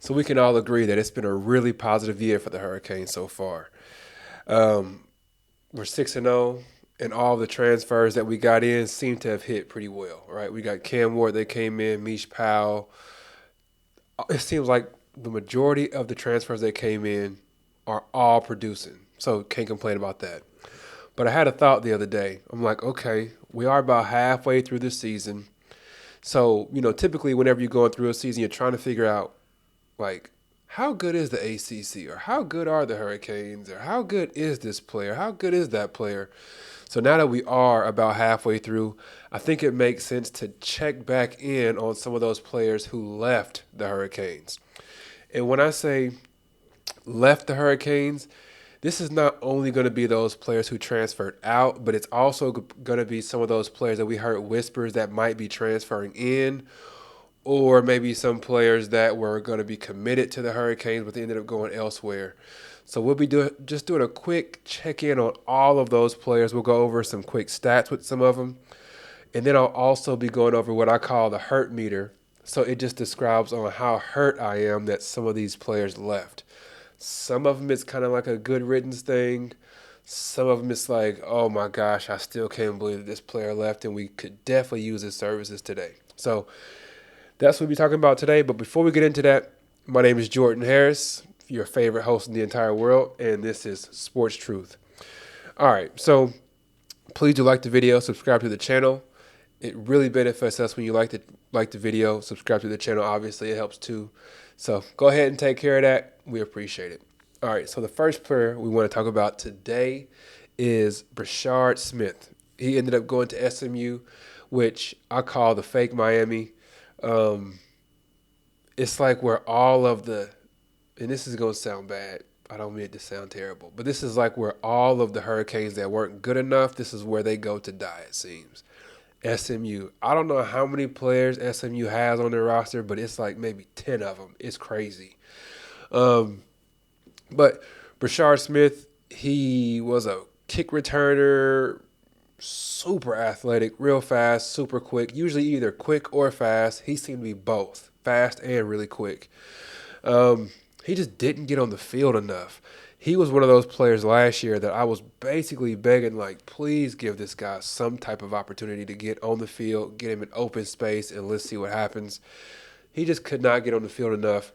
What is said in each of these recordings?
So we can all agree that it's been a really positive year for the Hurricanes so far. Um, we're 6-0, and all the transfers that we got in seem to have hit pretty well, right? We got Cam Ward that came in, Mish Powell. It seems like the majority of the transfers that came in are all producing. So can't complain about that. But I had a thought the other day. I'm like, okay, we are about halfway through the season. So, typically whenever you're going through a season, you're trying to figure out, like, how good is the ACC, or how good are the Hurricanes, or how good is this player, how good is that player. So now that we are about halfway through, I think it makes sense to check back in on some of those players who left the Hurricanes. And when I say left the Hurricanes, this is not only going to be those players who transferred out, but it's also going to be some of those players that we heard whispers that might be transferring in, or maybe some players that were going to be committed to the Hurricanes but they ended up going elsewhere. So we'll be just doing a quick check in on all of those players. We'll go over some quick stats with some of them, and then I'll also be going over what I call the hurt meter. So it just describes on how hurt I am that some of these players left. Some of them it's kind of like a good riddance thing. Some of them it's like, oh my gosh, I still can't believe that this player left, and we could definitely use his services today. So that's what we'll be talking about today. But before we get into that, my name is Jordan Harris, your favorite host in the entire world, and this is Sports Truth. All right, so please do like the video, subscribe to the channel. It really benefits us when you like the video, subscribe to the channel. Obviously, it helps too. So go ahead and take care of that. We appreciate it. All right, so the first player we want to talk about today is Brashard Smith. He ended up going to SMU, which I call the fake Miami. Um, it's like where all of the, and this is going to sound bad. I don't mean it to sound terrible, but this is like where all of the Hurricanes that weren't good enough, this is where they go to die, it seems. SMU. I don't know how many players SMU has on their roster, but it's like maybe 10 of them. It's crazy. Um, but Brashard Smith, he was a kick returner, super athletic, real fast, super quick, usually either quick or fast. He seemed to be both, fast and really quick. Um, he just didn't get on the field enough. He was one of those players last year that I was basically begging, like, please give this guy some type of opportunity to get on the field, get him in open space, and let's see what happens. He just could not get on the field enough.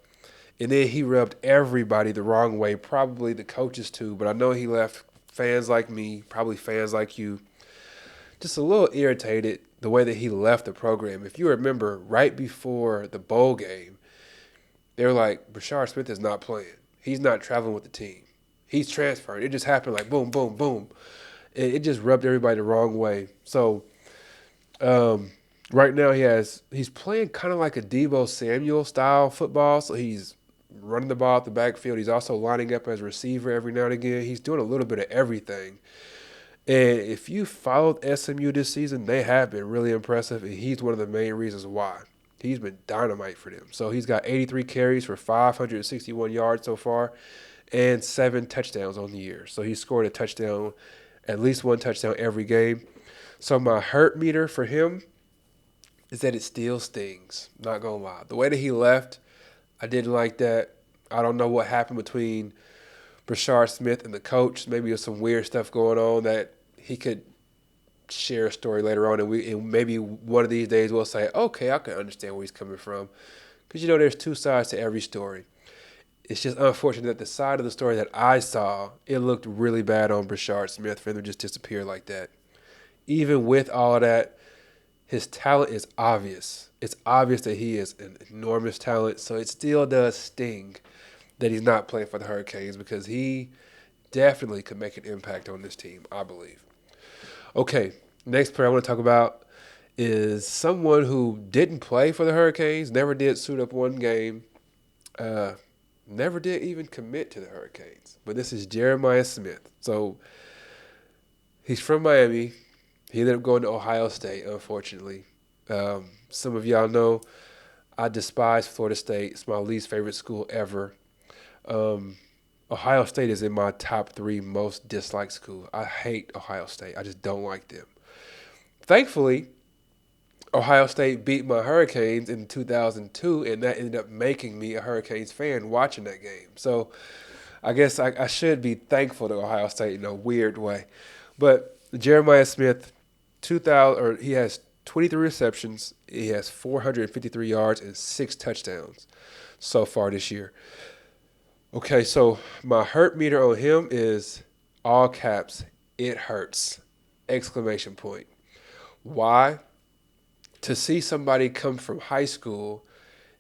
And then he rubbed everybody the wrong way, probably the coaches too, but I know he left fans like me, probably fans like you, just a little irritated the way that he left the program. If you remember, right before the bowl game, they were like, Brashard Smith is not playing. He's not traveling with the team. He's transferring. It just happened like boom, boom, boom. It just rubbed everybody the wrong way. So right now he's playing kind of like a Debo Samuel style football. So he's running the ball out the backfield. He's also lining up as a receiver every now and again. He's doing a little bit of everything. And if you followed SMU this season, they have been really impressive, and he's one of the main reasons why. He's been dynamite for them. So he's got 83 carries for 561 yards so far and 7 touchdowns on the year. So he scored a touchdown, at least one touchdown every game. So my hurt meter for him is that it still stings. Not going to lie. The way that he left, I didn't like that. I don't know what happened between Brashard Smith and the coach. Maybe there's some weird stuff going on that he could share a story later on, and maybe one of these days we'll say, okay, I can understand where he's coming from, because there's two sides to every story. It's just unfortunate that the side of the story that I saw, it looked really bad on Brashard Smith for him to just disappear like that. Even with all of that, his talent is obvious. It's obvious that he is an enormous talent, so it still does sting that he's not playing for the Hurricanes, because he definitely could make an impact on this team, I believe. Okay, next player I want to talk about is someone who didn't play for the Hurricanes, never did suit up one game, uh, never did even commit to the Hurricanes. But this is Jeremiah Smith. So he's from Miami. He ended up going to Ohio State, unfortunately. Some of y'all know I despise Florida State. It's my least favorite school ever. Ohio State is in my top 3 most disliked schools. I hate Ohio State. I just don't like them. Thankfully, Ohio State beat my Hurricanes in 2002, and that ended up making me a Hurricanes fan watching that game. So I guess I should be thankful to Ohio State in a weird way. But Jeremiah Smith, 2000, or he has 23 receptions, he has 453 yards and 6 touchdowns so far this year. Okay, so my hurt meter on him is all caps. It hurts! Exclamation point. Why? To see somebody come from high school,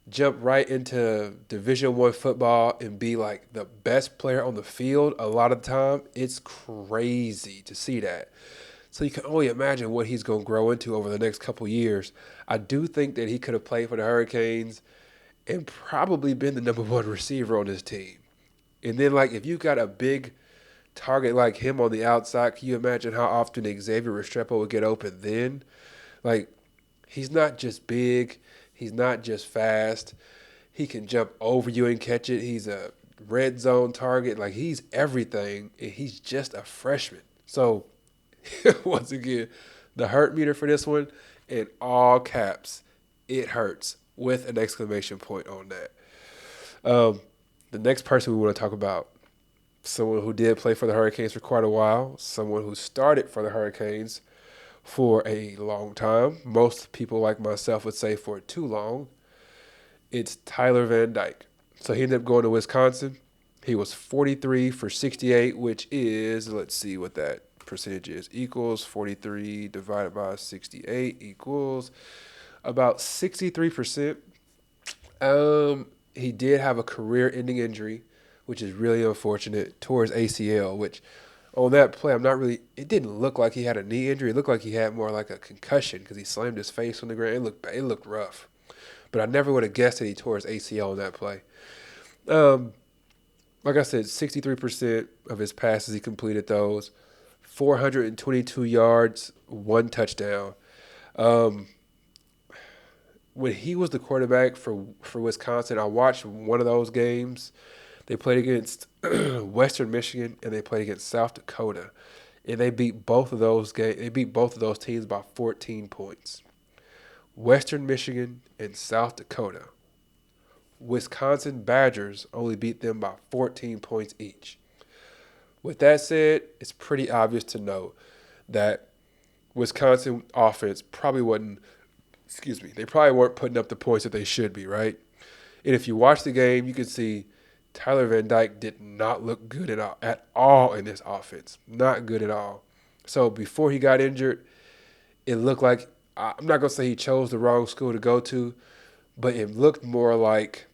jump right into Division 1 football and be like the best player on the field a lot of the time, it's crazy to see that. So you can only imagine what he's going to grow into over the next couple years. I do think that he could have played for the Hurricanes and probably been the number 1 receiver on this team. And then, like, if you got a big target like him on the outside, can you imagine how often Xavier Restrepo would get open then? Like, he's not just big, he's not just fast. He can jump over you and catch it. He's a red zone target. Like, he's everything, and he's just a freshman. So, once again, the hurt meter for this one, in all caps, it hurts with an exclamation point on that. Um, the next person we want to talk about, someone who did play for the Hurricanes for quite a while, someone who started for the Hurricanes for a long time. Most people like myself would say for too long. It's Tyler Van Dyke. So he ended up going to Wisconsin. He was 43 for 68, which is, let's see what that percentage is, equals 43 divided by 68 equals about 63%. He did have a career-ending injury, which is really unfortunate, towards ACL, which on that play, I'm not really. It didn't look like he had a knee injury. It looked like he had more like a concussion because he slammed his face on the ground. It looked rough, but I never would have guessed that he tore his ACL on that play. Um, like I said, 63% of his passes he completed those, 422 yards, 1 touchdown. Um, when he was the quarterback for Wisconsin, I watched one of those games. They played against Western Michigan and they played against South Dakota, and they beat both of those games. They beat both of those teams by 14 points. Western Michigan and South Dakota. Wisconsin Badgers only beat them by 14 points each. With that said, it's pretty obvious to note that Wisconsin offense probably wasn't. Excuse me. They probably weren't putting up the points that they should be, right? And if you watch the game, you can see Tyler Van Dyke did not look good at all in this offense. Not good at all. So before he got injured, it looked like, I'm not going to say he chose the wrong school to go to, but it looked more like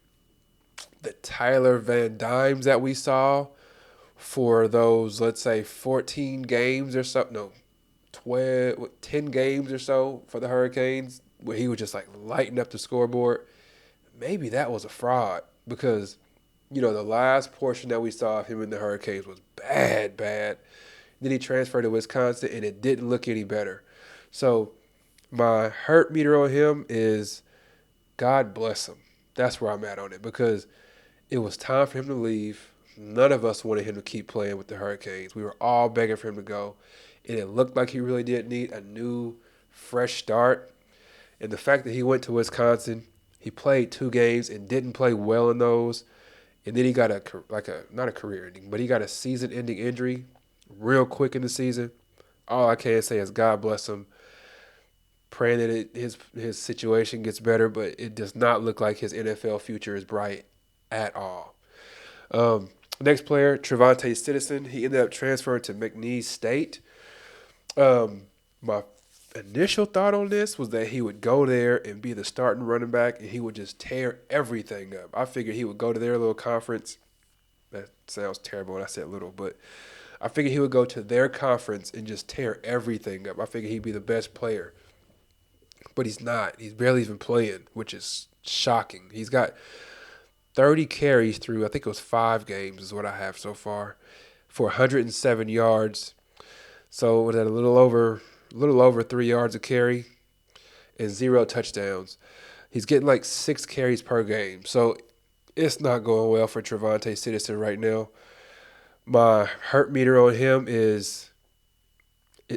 the Tyler Van Dymes that we saw for those, let's say, 14 games or so. No, 10 games or so for the Hurricanes, where he was just like lighting up the scoreboard. Maybe that was a fraud because, the last portion that we saw of him in the Hurricanes was bad, bad. Then he transferred to Wisconsin, and it didn't look any better. So my hurt meter on him is God bless him. That's where I'm at on it because it was time for him to leave. None of us wanted him to keep playing with the Hurricanes. We were all begging for him to go, and it looked like he really did need a new, fresh start. And the fact that he went to Wisconsin, he played 2 games and didn't play well in those. And then he got not a career ending, but he got a season ending injury real quick in the season. All I can say is God bless him. Praying that his situation gets better, but it does not look like his NFL future is bright at all. Next player, Travante Citizen. He ended up transferring to McNeese State. My initial thought on this was that he would go there and be the starting running back and he would just tear everything up. I figured he would go to their little conference. That sounds terrible when I said little, but I figured he would go to their conference and just tear everything up. I figured he'd be the best player. But he's not. He's barely even playing, which is shocking. He's got 30 carries through, I think it was 5 games is what I have so far, for 107 yards. So was that a little over 3 yards a carry and 0 touchdowns. He's getting like 6 carries per game. So it's not going well for Travante Citizen right now. My hurt meter on him is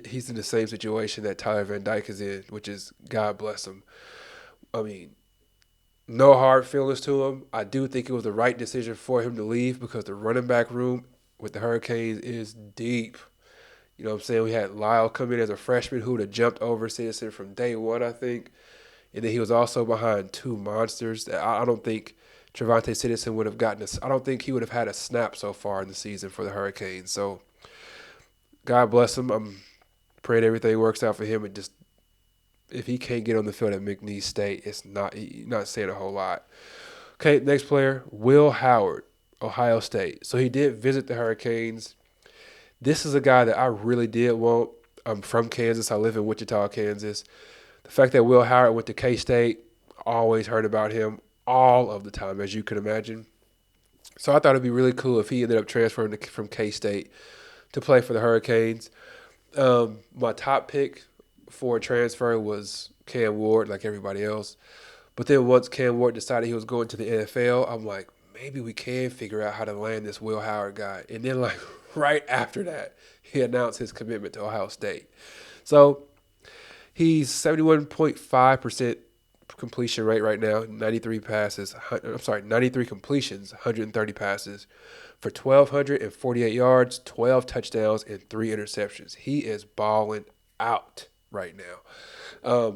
he's in the same situation that Tyler Van Dyke is in, which is God bless him. I mean, no hard feelings to him. I do think it was the right decision for him to leave because the running back room with the Hurricanes is deep. You know what I'm saying? We had Lyle come in as a freshman who would have jumped over Citizen from day one, I think. And then he was also behind two monsters that I don't think Travante Citizen would have gotten. I don't think he would have had a snap so far in the season for the Hurricanes. So God bless him. I'm praying everything works out for him. And just if he can't get on the field at McNeese State, it's not saying a whole lot. Okay, next player, Will Howard, Ohio State. So he did visit the Hurricanes. This is a guy that I really did want. I'm from Kansas. I live in Wichita, Kansas. The fact that Will Howard went to K-State, always heard about him all of the time, as you can imagine. So I thought it'd be really cool if he ended up transferring from K-State to play for the Hurricanes. My top pick for a transfer was Cam Ward, like everybody else. But then once Cam Ward decided he was going to the NFL, I'm like, maybe we can figure out how to land this Will Howard guy. And then, like, right after that, he announced his commitment to Ohio State. So he's 71.5% completion rate right now, 93 completions, 130 passes for 1,248 yards, 12 touchdowns, and 3 interceptions. He is balling out right now.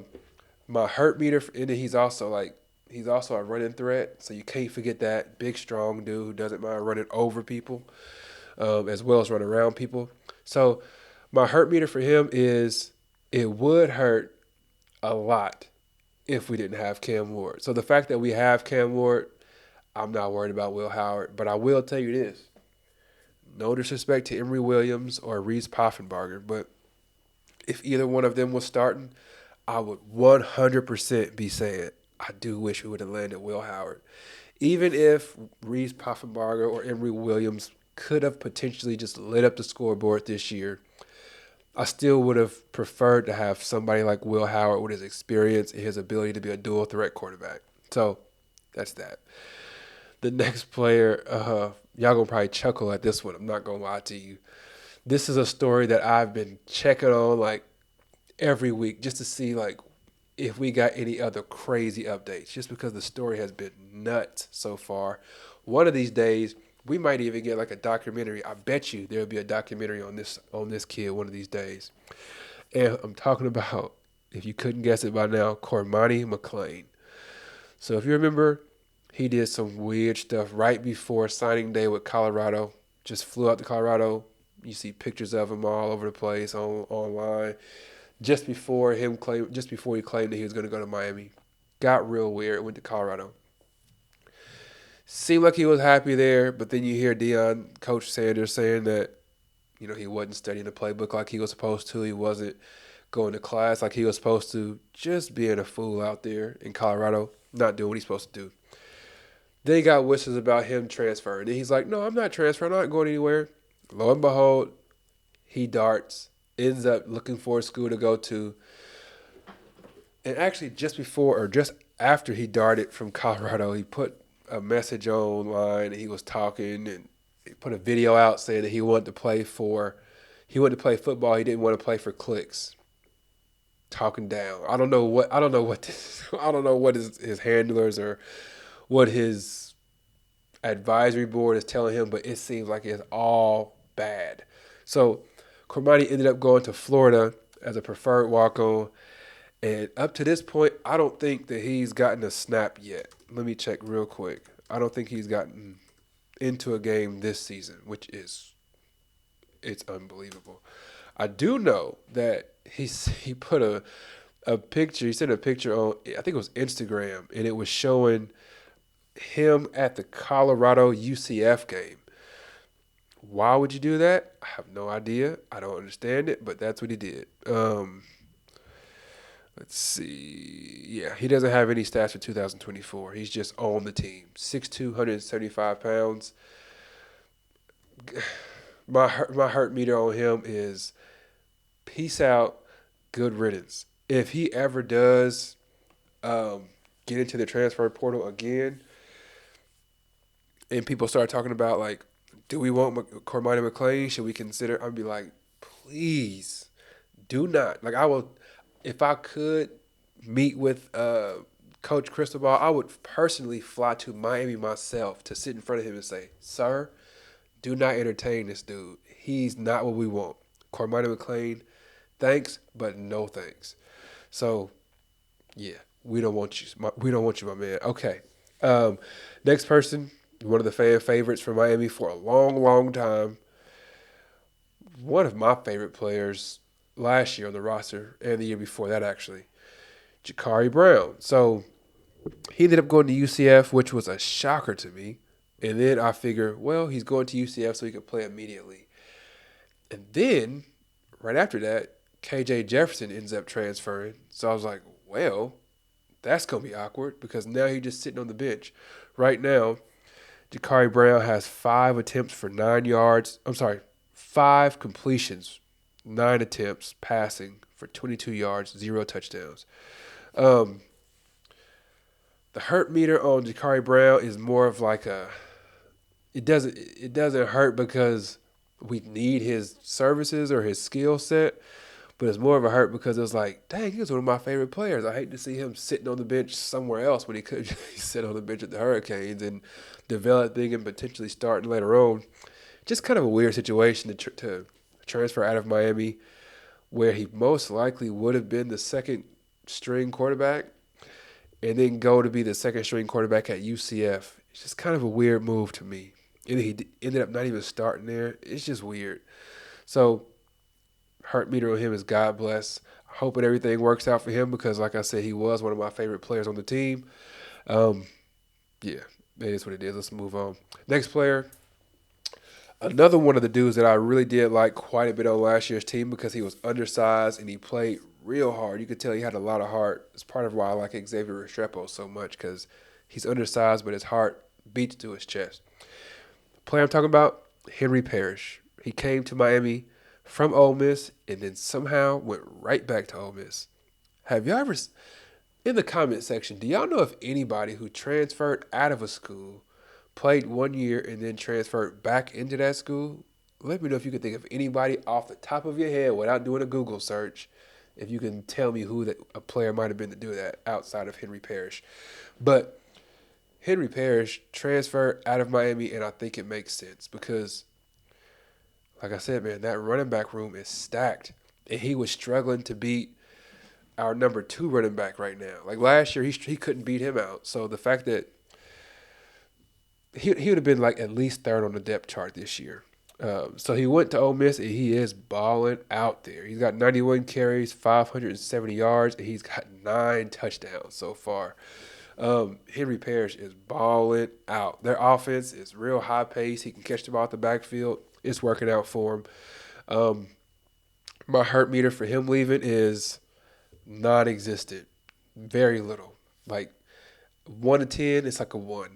My hurt meter, and then he's also a running threat, so you can't forget that big, strong dude who doesn't mind running over people, as well as running around people. So my hurt meter for him is it would hurt a lot if we didn't have Cam Ward. So the fact that we have Cam Ward, I'm not worried about Will Howard. But I will tell you this. No disrespect to Emory Williams or Reese Poffenbarger, but if either one of them was starting, I would 100% be saying, I do wish we would have landed Will Howard. Even if Reese Poffenbarger or Emory Williams could have potentially just lit up the scoreboard this year, I still would have preferred to have somebody like Will Howard with his experience and his ability to be a dual threat quarterback. So that's that. The next player, y'all gonna probably chuckle at this one. I'm not gonna lie to you. This is a story that I've been checking on like every week just to see like if we got any other crazy updates. Just because the story has been nuts so far. One of these days we might even get like a documentary. I bet you there'll be a documentary on this kid one of these days. And I'm talking about, if you couldn't guess it by now, Cormani McLean. So if you remember, he did some weird stuff right before signing day with Colorado. Just flew out to Colorado. You see pictures of him all over the place online. Just before he claimed that he was going to go to Miami, got real weird. Went to Colorado. Seemed like he was happy there, but then you hear Coach Sanders saying that, he wasn't studying the playbook like he was supposed to. He wasn't going to class like he was supposed to. Just being a fool out there in Colorado, not doing what he's supposed to do. Then he got whispers about him transferring. And he's like, no, I'm not transferring. I'm not going anywhere. Lo and behold, he darts, ends up looking for a school to go to. And actually, just before or just after he darted from Colorado, he put a message online. He was talking and he put a video out saying that he wanted to play football. He didn't want to play for clicks. Talking down. I don't know what his handlers or what his advisory board is telling him, but it seems like it's all bad. So Cormani ended up going to Florida as a preferred walk-on. And up to this point, I don't think that he's gotten a snap yet. Let me check real quick. I don't think he's gotten into a game this season, it's unbelievable. I do know that he put a picture. He sent a picture on, I think it was Instagram, and it was showing him at the Colorado UCF game. Why would you do that? I have no idea. I don't understand it, but that's what he did. Let's see. Yeah, he doesn't have any stats for 2024. He's just on the team. 6'2", 175 pounds. My hurt meter on him is peace out, good riddance. If he ever does get into the transfer portal again and people start talking about, like, do we want Cormani McLean? Should we consider? I'd be like, please, Do not like I will if I could meet with Coach Cristobal, I would personally fly to Miami myself to sit in front of him and say, "Sir, do not entertain this dude. He's not what we want." Corman McLean, thanks, but no thanks. So yeah, we don't want you. We don't want you, my man. Okay. Um, Next person, one of the fan favorites for Miami for a long, long time. One of my favorite players last year on the roster and the year before that, actually, Jakari Brown. So he ended up going to UCF, which was a shocker to me. And then I figure, well, he's going to UCF so he can play immediately. And then, right after that, KJ Jefferson ends up transferring. So I was like, well, that's going to be awkward because now he's just sitting on the bench. Right now, Jakari Brown has 5 attempts for 9 yards. I'm sorry, 5 completions, 9 attempts passing for 22 yards, 0 touchdowns. Um, the hurt meter on Jakari Brown is more of like a it doesn't hurt because we need his services or his skill set, but it's more of a hurt because it's like, dang, he was one of my favorite players. I hate to see him sitting on the bench somewhere else when he could just sit on the bench at the Hurricanes and developing and potentially starting later on. Just kind of a weird situation to transfer out of Miami, where he most likely would have been the second string quarterback, and then go to be the second string quarterback at UCF. It's just kind of a weird move to me. And he ended up not even starting there. It's just weird. So, hurt meter on him is God bless. Hoping everything works out for him because, like I said, he was one of my favorite players on the team. Um, yeah, that is what it is. Let's move on. Next player, another one of the dudes that I really did like quite a bit on last year's team because he was undersized and he played real hard. You could tell he had a lot of heart. It's part of why I like Xavier Restrepo so much because he's undersized, but his heart beats to his chest. The player I'm talking about, Henry Parrish. He came to Miami from Ole Miss and then somehow went right back to Ole Miss. Have y'all ever, in the comment section, do y'all know of anybody who transferred out of a school, played 1 year, and then transferred back into that school? Let me know if you can think of anybody off the top of your head without doing a Google search. If you can tell me who a player might have been to do that outside of Henry Parrish. But Henry Parrish transferred out of Miami, and I think it makes sense because, like I said, man, that running back room is stacked. And he was struggling to beat our number 2 running back right now. Like last year, he couldn't beat him out. So the fact that he would have been like at least third on the depth chart this year. So he went to Ole Miss, and he is balling out there. He's got 91 carries, 570 yards, and he's got 9 touchdowns so far. Henry Parrish is balling out. Their offense is real high pace. He can catch the ball at the backfield. It's working out for him. My hurt meter for him leaving is non-existent. Very little. Like 1 to 10, it's like a 1.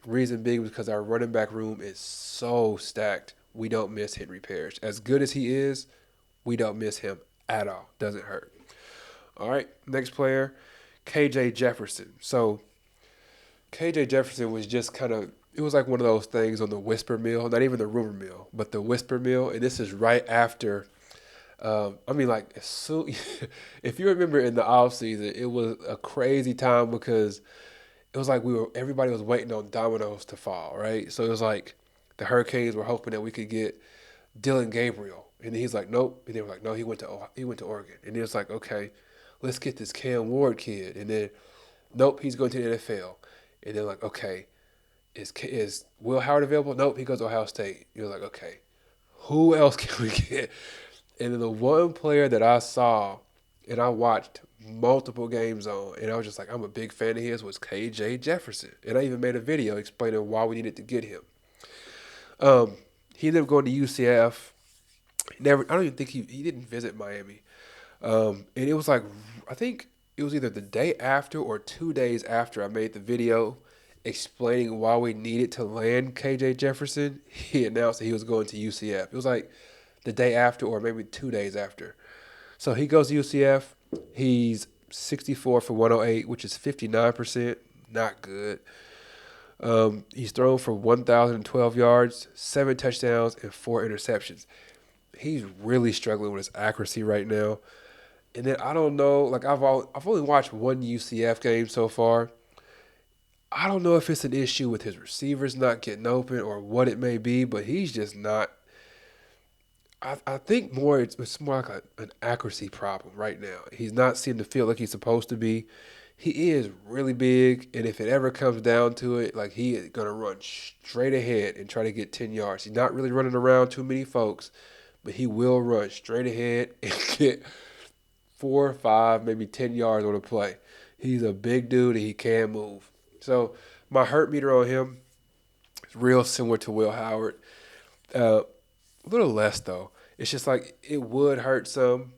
Reason being because our running back room is so stacked. We don't miss Henry Parrish. As good as he is, we don't miss him at all. Doesn't hurt. All right, next player, KJ Jefferson. So KJ Jefferson was just kind of, it was like one of those things on the whisper mill, not even the rumor mill, but the whisper mill. And this is right after, like as soon, if you remember in the offseason, it was a crazy time because it was like everybody was waiting on dominoes to fall, right? So it was like the Hurricanes were hoping that we could get Dylan Gabriel, and he's like, nope. And they were like, no, he went to Oregon, and it was like, okay, let's get this Cam Ward kid, and then nope, he's going to the NFL, and they're like, okay, is Will Howard available? Nope, he goes to Ohio State. You're like, okay, who else can we get? And then the one player that I saw and I watched multiple games on, and I was just like, I'm a big fan of his, was KJ Jefferson. And I even made a video explaining why we needed to get him. He ended up going to UCF. I don't even think he didn't visit Miami. And it was like, I think it was either the day after or 2 days after I made the video explaining why we needed to land KJ Jefferson, he announced that he was going to UCF. It was like the day after or maybe 2 days after. So he goes to UCF. He's 64 for 108, which is 59%. Not good. He's thrown for 1,012 yards, 7 touchdowns, and 4 interceptions. He's really struggling with his accuracy right now. And then I don't know, like I've only watched one UCF game so far. I don't know if it's an issue with his receivers not getting open or what it may be, but he's just not. I think more it's more like an accuracy problem right now. He's not seeming to feel like he's supposed to be. He is really big, and if it ever comes down to it, like he is gonna run straight ahead and try to get 10 yards. He's not really running around too many folks, but he will run straight ahead and get 4, 5, maybe 10 yards on a play. He's a big dude and he can move. So my hurt meter on him is real similar to Will Howard. Uh, a little less though. It's just like it would hurt some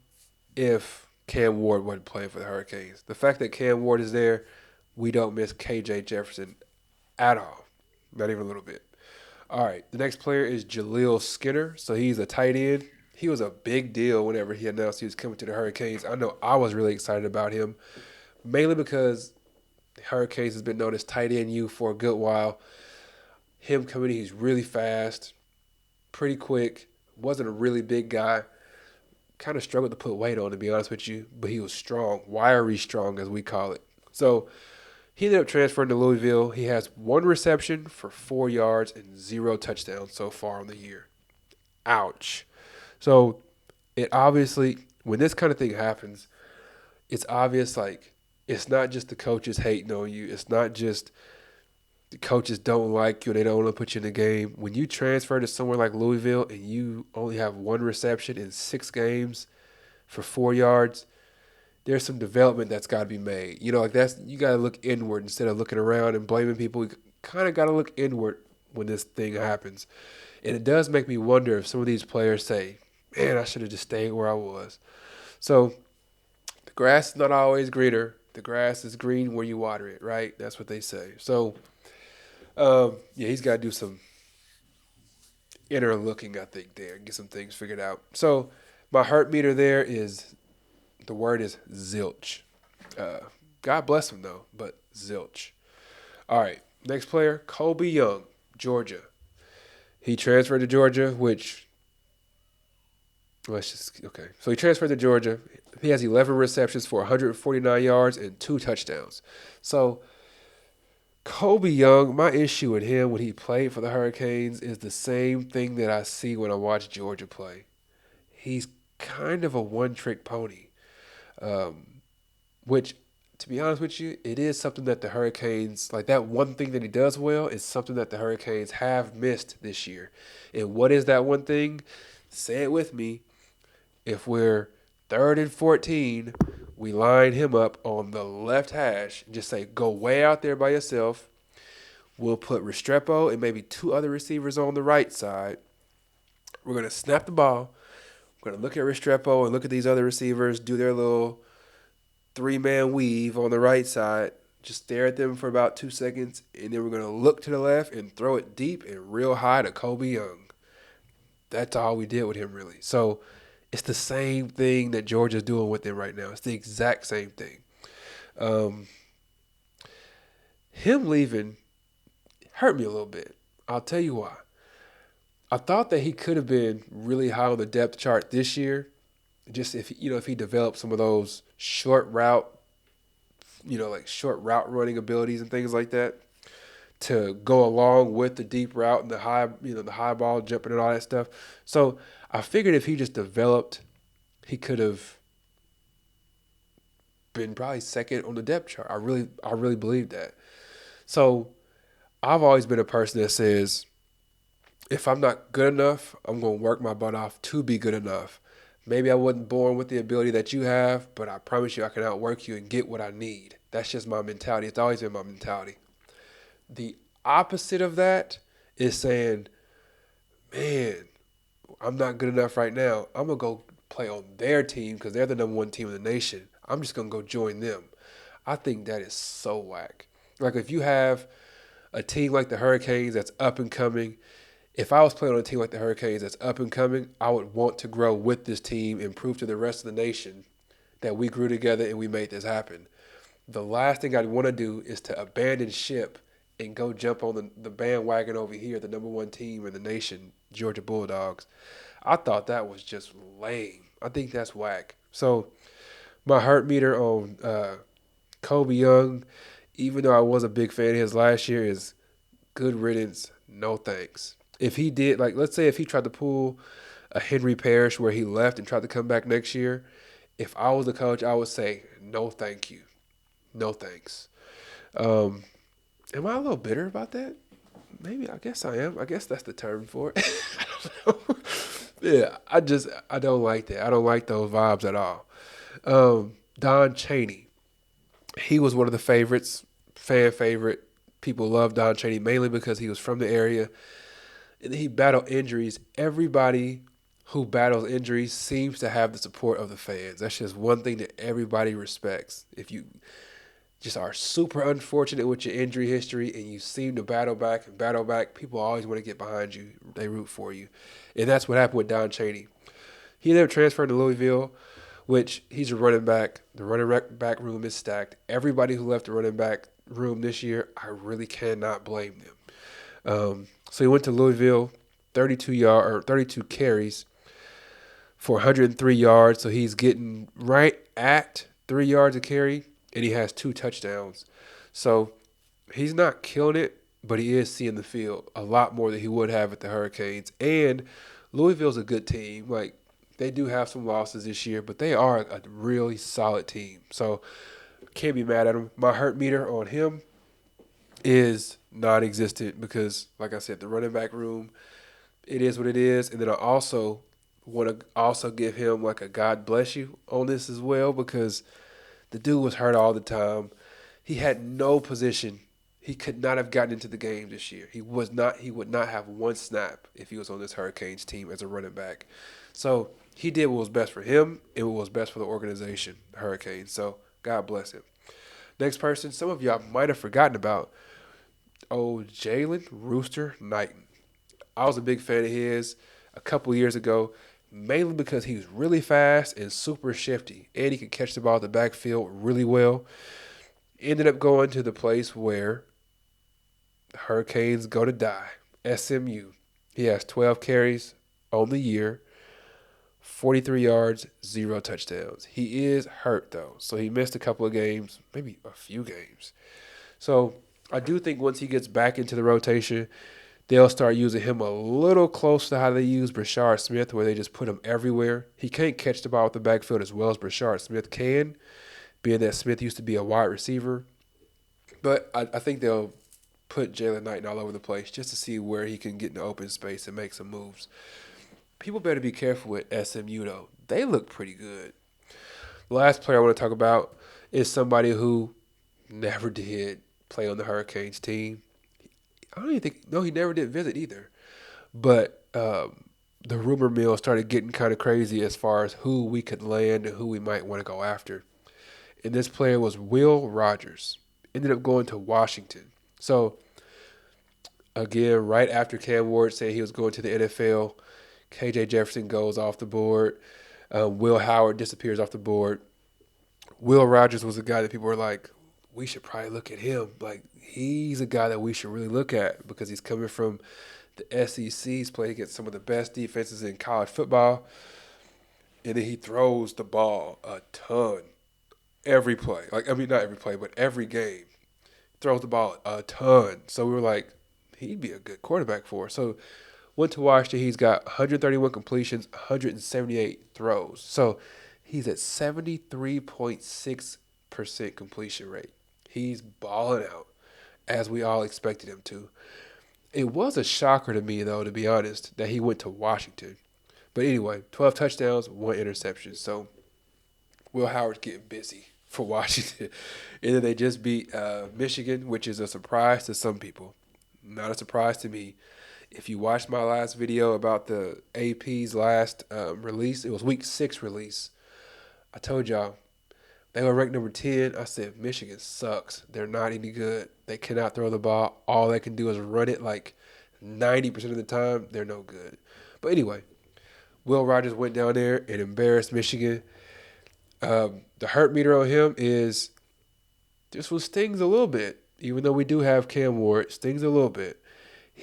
if Cam Ward wasn't playing for the Hurricanes. The fact that Cam Ward is there, we don't miss KJ Jefferson at all. Not even a little bit. All right, the next player is Jaleel Skinner. So he's a tight end. He was a big deal whenever he announced he was coming to the Hurricanes. I know I was really excited about him, mainly because the Hurricanes has been known as tight end U for a good while. Him coming in, he's really fast, pretty quick, wasn't a really big guy. Kind of struggled to put weight on, to be honest with you, but he was strong, wiry strong, as we call it. So he ended up transferring to Louisville. He has one reception for 4 yards and 0 touchdowns so far on the year. Ouch. So it obviously, when this kind of thing happens, it's obvious like it's not just the coaches hating on you. It's not just the coaches don't like you and they don't want to put you in the game. When you transfer to somewhere like Louisville and you only have one reception in 6 games for 4 yards, there's some development that's got to be made. You know, like that's you got to look inward instead of looking around and blaming people. You kind of got to look inward when this thing happens. And it does make me wonder if some of these players say, man, I should have just stayed where I was. So the grass is not always greener. The grass is green where you water it, right? That's what they say. So, yeah, he's got to do some inner looking, I think, there and get some things figured out. So my heart meter there is, the word is zilch. Uh, God bless him, though, but zilch. All right, next player, Kobe Young, Georgia. He transferred to Georgia, which let's just okay. So he transferred to Georgia. He has 11 receptions for 149 yards and 2 touchdowns. So Kobe Young, my issue with him when he played for the Hurricanes is the same thing that I see when I watch Georgia play. He's kind of a one-trick pony, which, to be honest with you, it is something that the Hurricanes, like that one thing that he does well, is something that the Hurricanes have missed this year. And what is that one thing? Say it with me. If we're 3rd and 14, we line him up on the left hash. Just say, go way out there by yourself. We'll put Restrepo and maybe 2 other receivers on the right side. We're going to snap the ball. We're going to look at Restrepo and look at these other receivers, do their little 3-man weave on the right side. Just stare at them for about 2 seconds, and then we're going to look to the left and throw it deep and real high to Kobe Young. That's all we did with him, really. So it's the same thing that Georgia's doing with him right now. It's the exact same thing. Him leaving hurt me a little bit. I'll tell you why. I thought that he could have been really high on the depth chart this year, just if he developed some of those short route running abilities and things like that to go along with the deep route and the high ball jumping and all that stuff. So I figured if he just developed, he could have been probably second on the depth chart. I really believe that. So I've always been a person that says, if I'm not good enough, I'm going to work my butt off to be good enough. Maybe I wasn't born with the ability that you have, but I promise you I can outwork you and get what I need. That's just my mentality. It's always been my mentality. The opposite of that is saying, man, I'm not good enough right now. I'm going to go play on their team because they're the number 1 team in the nation. I'm just going to go join them. I think that is so whack. Like if you have a team like the Hurricanes that's up and coming, if I was playing on a team like the Hurricanes that's up and coming, I would want to grow with this team and prove to the rest of the nation that we grew together and we made this happen. The last thing I'd want to do is to abandon ship and go jump on the bandwagon over here, the number 1 team in the nation, Georgia Bulldogs. I thought that was just lame. I think that's whack. So my heart meter on Kobe Young, even though I was a big fan of his last year, is good riddance. No thanks. If he did, like, let's say if he tried to pull a Henry Parrish where he left and tried to come back next year, if I was the coach, I would say no, thank you, no thanks. Um, am I a little bitter about that? Maybe. I guess I am. I guess that's the term for it. I don't know. Yeah, I don't like that. I don't like those vibes at all. Don Chaney, he was one of the favorites, fan favorite. People love Don Chaney mainly because he was from the area and he battled injuries. Everybody who battles injuries seems to have the support of the fans. That's just one thing that everybody respects. If you just are super unfortunate with your injury history and you seem to battle back, people always want to get behind you. They root for you. And that's what happened with Don Chaney. He ended up transferring to Louisville, which he's a running back. The running back room is stacked. Everybody who left the running back room this year, I really cannot blame them. So he went to Louisville, 32 carries for 103 yards. So he's getting right at 3 yards a carry, and he has 2 touchdowns. So he's not killing it, but he is seeing the field a lot more than he would have at the Hurricanes. And Louisville's a good team. Like, they do have some losses this year, but they are a really solid team. So can't be mad at him. My hurt meter on him is non-existent because, like I said, the running back room, it is what it is. And then I also want to also give him like a God bless you on this as well because the dude was hurt all the time. He had no position. He could not have gotten into the game this year. He was not. He would not have one snap if he was on this Hurricanes team as a running back. So he did what was best for him and what was best for the organization, the Hurricanes. So God bless him. Next person, some of y'all might have forgotten about. Oh, Jalen Rooster Knighton. I was a big fan of his a couple years ago, mainly because he was really fast and super shifty, and he could catch the ball at the backfield really well. Ended up going to the place where the Hurricanes go to die, SMU. He has 12 carries on the year, 43 yards, 0 touchdowns. He is hurt, though, so he missed a couple of games, maybe a few games. So I do think once he gets back into the rotation, they'll start using him a little close to how they use Brashard Smith, where they just put him everywhere. He can't catch the ball with the backfield as well as Brashard Smith can, being that Smith used to be a wide receiver. But I think they'll put Jalen Knighton all over the place just to see where he can get in the open space and make some moves. People better be careful with SMU, though. They look pretty good. The last player I want to talk about is somebody who never did play on the Hurricanes team. I don't even think, no, he never did visit either. But the rumor mill started getting kind of crazy as far as who we could land and who we might want to go after. And this player was Will Rogers. Ended up going to Washington. So, again, right after Cam Ward said he was going to the NFL, KJ Jefferson goes off the board. Will Howard disappears off the board. Will Rogers was a guy that people were like, we should probably look at him. Like, he's a guy that we should really look at because he's coming from the SEC. He's played against some of the best defenses in college football. And then he throws the ball a ton. Every play. Like, I mean, not every play, but every game. Throws the ball a ton. So we were like, he'd be a good quarterback for us. So went to Washington. He's got 131 completions, 178 throws. So he's at 73.6% completion rate. He's balling out, as we all expected him to. It was a shocker to me, though, to be honest, that he went to Washington. But anyway, 12 touchdowns, 1 interception. So Will Howard's getting busy for Washington. And then they just beat Michigan, which is a surprise to some people. Not a surprise to me. If you watched my last video about the AP's last release, it was week 6 release. I told y'all, they were ranked number 10. I said, Michigan sucks. They're not any good. They cannot throw the ball. All they can do is run it like 90% of the time. They're no good. But anyway, Will Rogers went down there and embarrassed Michigan. The hurt meter on him is this one stings a little bit. Even though we do have Cam Ward, stings a little bit.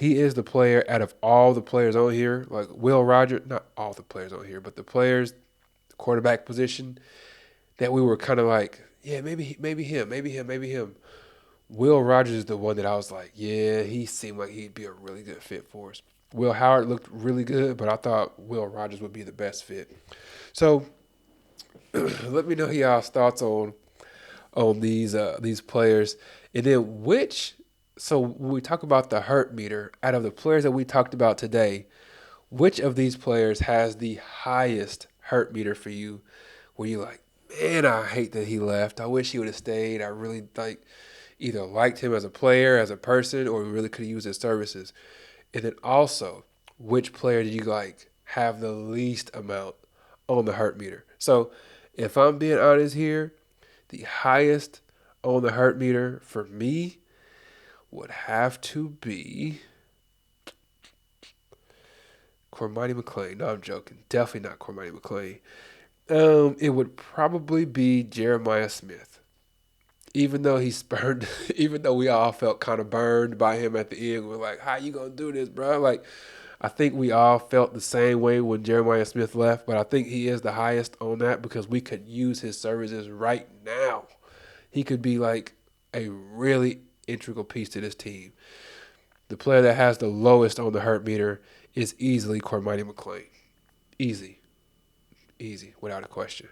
he is the player out of all the players on here, like Will Rogers, not all the players on here, but the players, the quarterback position, that we were kind of like, yeah, maybe him. Will Rogers is the one that I was like, yeah, he seemed like he'd be a really good fit for us. Will Howard looked really good, but I thought Will Rogers would be the best fit. So let me know y'all's thoughts on these players, and then which. So when we talk about the hurt meter, out of the players that we talked about today, which of these players has the highest hurt meter for you? Where you like, man, I hate that he left. I wish he would have stayed. I really like either liked him as a player, as a person, or we really could have used his services. And then also, which player did you like have the least amount on the hurt meter? So if I'm being honest here, the highest on the hurt meter for me would have to be Cormani McClain. No, I'm joking. Definitely not Cormani McClain. It would probably be Jeremiah Smith. Even though he's burned, even though we all felt kind of burned by him at the end, we're like, "How you gonna do this, bro?" Like, I think we all felt the same way when Jeremiah Smith left, but I think he is the highest on that because we could use his services right now. He could be like a really integral piece to this team. The player that has the lowest on the hurt meter is easily Cormani McClain. Easy, without a question.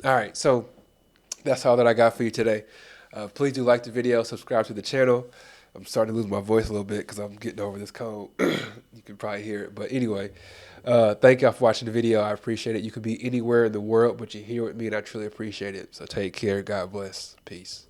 All right, so that's all that I got for you today. Please do like the video, subscribe to the channel. I'm starting to lose my voice a little bit because I'm getting over this cold. You can probably hear it. But anyway, thank y'all for watching the video. I appreciate it. You could be anywhere in the world, but you're here with me, and I truly appreciate it. So take care. God bless. Peace.